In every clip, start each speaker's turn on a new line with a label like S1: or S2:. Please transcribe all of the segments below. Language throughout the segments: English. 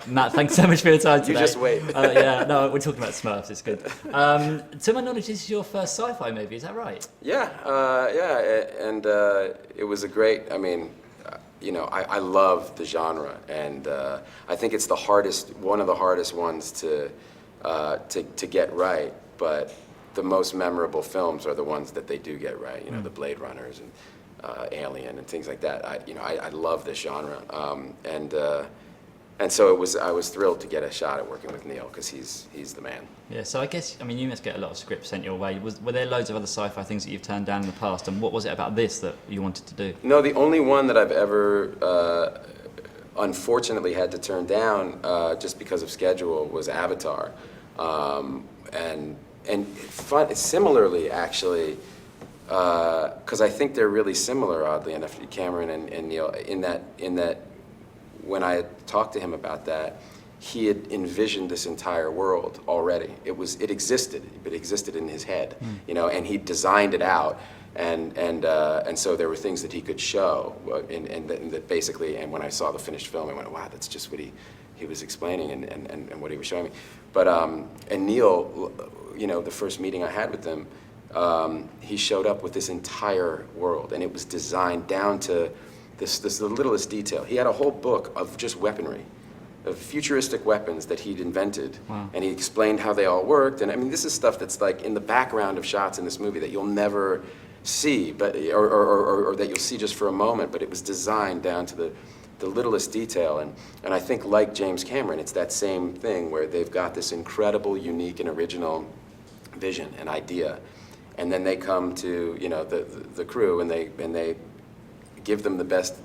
S1: Matt, thanks so much for your time today.
S2: You just wait.
S1: Yeah, no, we're talking about Smurfs, it's good. To my knowledge, this is your first sci-fi movie, is that right?
S2: Yeah, and it was a great, I mean, I love the genre, and I think it's one of the hardest ones to get right, but the most memorable films are the ones that they do get right, the Blade Runners and Alien and things like that. I love this genre, and so I was thrilled to get a shot at working with Neill, because he's the man.
S1: Yeah, so I guess, you must get a lot of scripts sent your way. Were there loads of other sci-fi things that you've turned down in the past, and what was it about this that you wanted to do?
S2: No, the only one that I've ever unfortunately had to turn down just because of schedule was Avatar. And similarly, actually, because I think they're really similar, oddly enough, Cameron and Neill, in that when I had talked to him about that, he had envisioned this entire world already. It existed, but it existed in his head, and he designed it out, and so there were things that he could show, and that basically, and when I saw the finished film, I went, wow, that's just what he was explaining and what he was showing me. But and Neill, the first meeting I had with him, he showed up with this entire world, and it was designed down to the littlest detail. He had a whole book of just weaponry, of futuristic weapons that he'd invented.
S1: Wow.
S2: And he explained how they all worked. And I mean, this is stuff that's like in the background of shots in this movie that you'll never see, but or that you'll see just for a moment. But it was designed down to the littlest detail. And I think, like James Cameron, it's that same thing where they've got this incredible, unique, and original vision and idea, and then they come to the crew, and they give them the best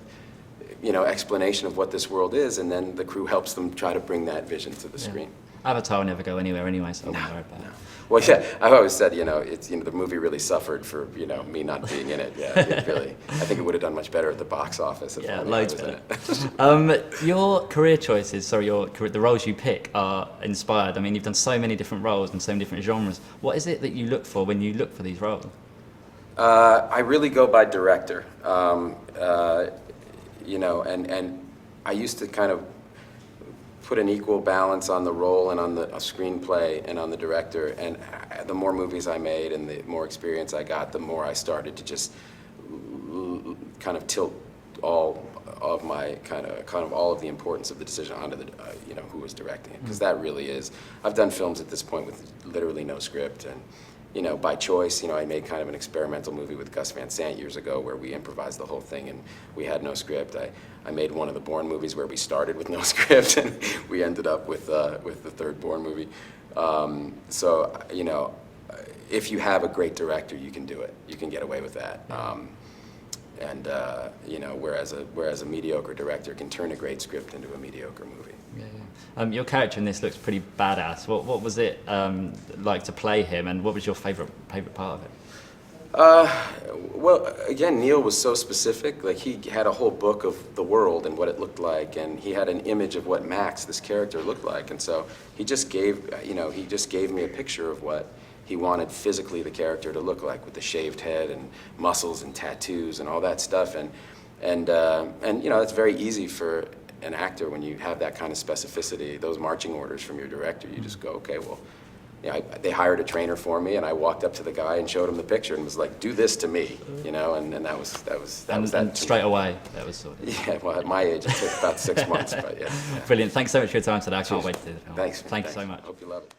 S2: explanation of what this world is, and then the crew helps them try to bring that vision to the screen.
S1: Avatar will never go anywhere anyway, so I won't worry about it.
S2: Well, yeah, I've always said, it's the movie really suffered for me not being in it. Yeah, it really. I think it would have done much better at the box office if
S1: Yeah,
S2: only
S1: loads
S2: I was in it.
S1: Your career choices, the roles you pick are inspired. I mean, you've done so many different roles and so many different genres. What is it that you look for when you look for these roles?
S2: I really go by director, and I used to kind of put an equal balance on the role and on the screenplay and on the director. And the more movies I made and the more experience I got, the more I started to just kind of tilt all of my kind of all of the importance of the decision onto the who was directing it, because that really is. I've done films at this point with literally no script, and by choice. I made kind of an experimental movie with Gus Van Sant years ago where we improvised the whole thing and we had no script. I made one of the Bourne movies where we started with no script and we ended up with the third Bourne movie. So, if you have a great director, you can do it. You can get away with that. Whereas a mediocre director can turn a great script into a mediocre movie.
S1: Yeah. Your character in this looks pretty badass. What was it like to play him, and what was your favorite part of it?
S2: Well, again, Neill was so specific. Like, he had a whole book of the world and what it looked like, and he had an image of what Max, this character, looked like, and so he just gave me a picture of what he wanted physically the character to look like, with the shaved head and muscles and tattoos and all that stuff, and it's very easy for an actor when you have that kind of specificity, those marching orders from your director. You just go, okay, well, they hired a trainer for me, and I walked up to the guy and showed him the picture and was like, do this to me, and that was that.
S1: And straight away, that was sort of...
S2: Yeah, well, at my age, it took about 6 months, but yeah.
S1: Brilliant. Thanks so much for your time today. I can't wait to see the film.
S2: Thanks.
S1: Thank you so much.
S2: Hope you love it.